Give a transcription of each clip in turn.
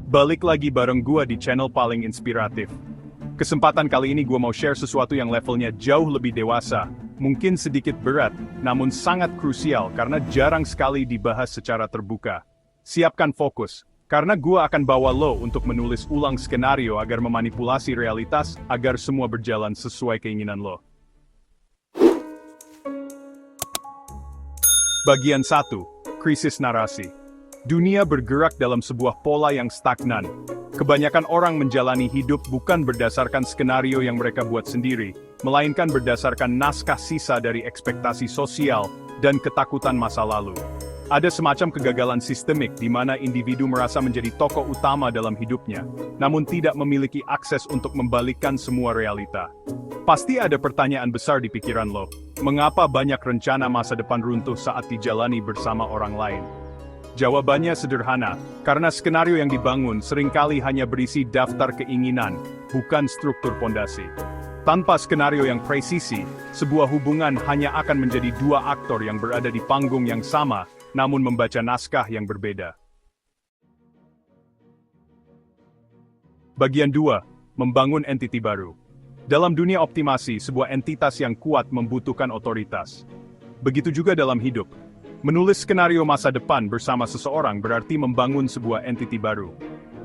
Balik lagi bareng gua di channel paling inspiratif. Kesempatan kali ini gua mau share sesuatu yang levelnya jauh lebih dewasa, mungkin sedikit berat, namun sangat krusial karena jarang sekali dibahas secara terbuka. Siapkan fokus, karena gua akan bawa lo untuk menulis ulang skenario agar memanipulasi realitas agar semua berjalan sesuai keinginan lo. Bagian 1. Krisis narasi. Dunia bergerak dalam sebuah pola yang stagnan. Kebanyakan orang menjalani hidup bukan berdasarkan skenario yang mereka buat sendiri, melainkan berdasarkan naskah sisa dari ekspektasi sosial dan ketakutan masa lalu. Ada semacam kegagalan sistemik di mana individu merasa menjadi tokoh utama dalam hidupnya, namun tidak memiliki akses untuk membalikkan semua realita. Pasti ada pertanyaan besar di pikiran lo, mengapa banyak rencana masa depan runtuh saat dijalani bersama orang lain? Jawabannya sederhana, karena skenario yang dibangun seringkali hanya berisi daftar keinginan, bukan struktur pondasi. Tanpa skenario yang presisi, sebuah hubungan hanya akan menjadi dua aktor yang berada di panggung yang sama, namun membaca naskah yang berbeda. Bagian 2. Membangun entiti baru. Dalam dunia optimasi, sebuah entitas yang kuat membutuhkan otoritas. Begitu juga dalam hidup. Menulis skenario masa depan bersama seseorang berarti membangun sebuah entiti baru.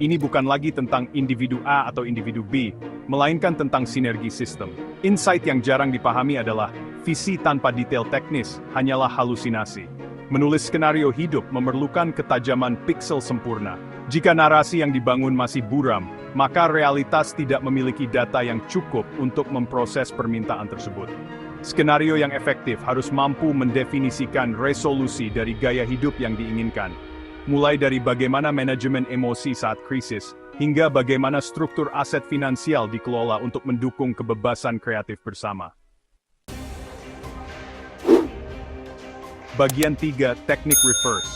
Ini bukan lagi tentang individu A atau individu B, melainkan tentang sinergi sistem. Insight yang jarang dipahami adalah, visi tanpa detail teknis hanyalah halusinasi. Menulis skenario hidup memerlukan ketajaman piksel sempurna. Jika narasi yang dibangun masih buram, maka realitas tidak memiliki data yang cukup untuk memproses permintaan tersebut. Skenario yang efektif harus mampu mendefinisikan resolusi dari gaya hidup yang diinginkan. Mulai dari bagaimana manajemen emosi saat krisis, hingga bagaimana struktur aset finansial dikelola untuk mendukung kebebasan kreatif bersama. Bagian 3. Teknik reverse.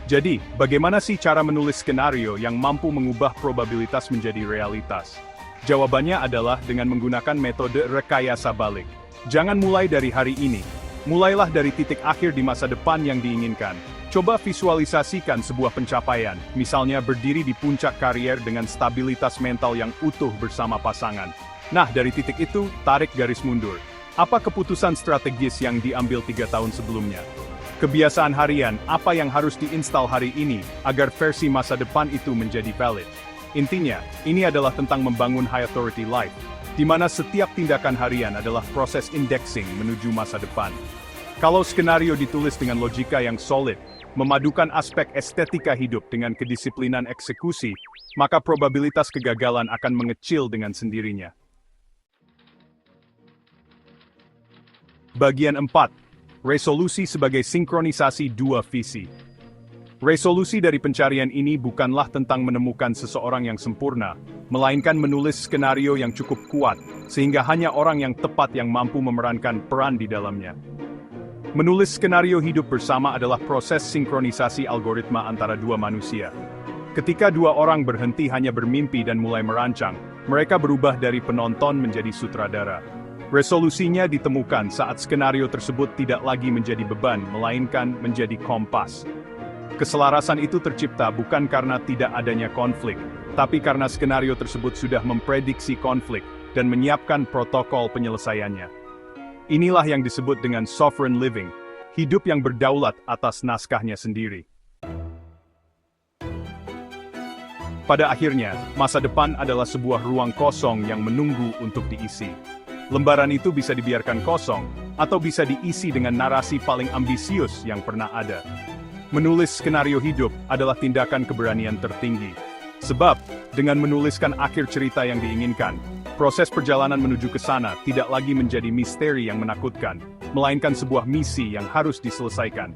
Jadi, bagaimana sih cara menulis skenario yang mampu mengubah probabilitas menjadi realitas? Jawabannya adalah dengan menggunakan metode rekayasa balik. Jangan mulai dari hari ini. Mulailah dari titik akhir di masa depan yang diinginkan. Coba visualisasikan sebuah pencapaian, misalnya berdiri di puncak karier dengan stabilitas mental yang utuh bersama pasangan. Nah, dari titik itu, tarik garis mundur. Apa keputusan strategis yang diambil 3 tahun sebelumnya? Kebiasaan harian, apa yang harus diinstal hari ini, agar versi masa depan itu menjadi valid? Intinya, ini adalah tentang membangun high authority life, di mana setiap tindakan harian adalah proses indexing menuju masa depan. Kalau skenario ditulis dengan logika yang solid, memadukan aspek estetika hidup dengan kedisiplinan eksekusi, maka probabilitas kegagalan akan mengecil dengan sendirinya. Bagian 4. Resolusi sebagai sinkronisasi dua visi. Resolusi dari pencarian ini bukanlah tentang menemukan seseorang yang sempurna, melainkan menulis skenario yang cukup kuat, sehingga hanya orang yang tepat yang mampu memerankan peran di dalamnya. Menulis skenario hidup bersama adalah proses sinkronisasi algoritma antara dua manusia. Ketika dua orang berhenti hanya bermimpi dan mulai merancang, mereka berubah dari penonton menjadi sutradara. Resolusinya ditemukan saat skenario tersebut tidak lagi menjadi beban, melainkan menjadi kompas. Keselarasan itu tercipta bukan karena tidak adanya konflik, tapi karena skenario tersebut sudah memprediksi konflik dan menyiapkan protokol penyelesaiannya. Inilah yang disebut dengan sovereign living, hidup yang berdaulat atas naskahnya sendiri. Pada akhirnya, masa depan adalah sebuah ruang kosong yang menunggu untuk diisi. Lembaran itu bisa dibiarkan kosong, atau bisa diisi dengan narasi paling ambisius yang pernah ada. Menulis skenario hidup adalah tindakan keberanian tertinggi. Sebab, dengan menuliskan akhir cerita yang diinginkan, proses perjalanan menuju ke sana tidak lagi menjadi misteri yang menakutkan, melainkan sebuah misi yang harus diselesaikan.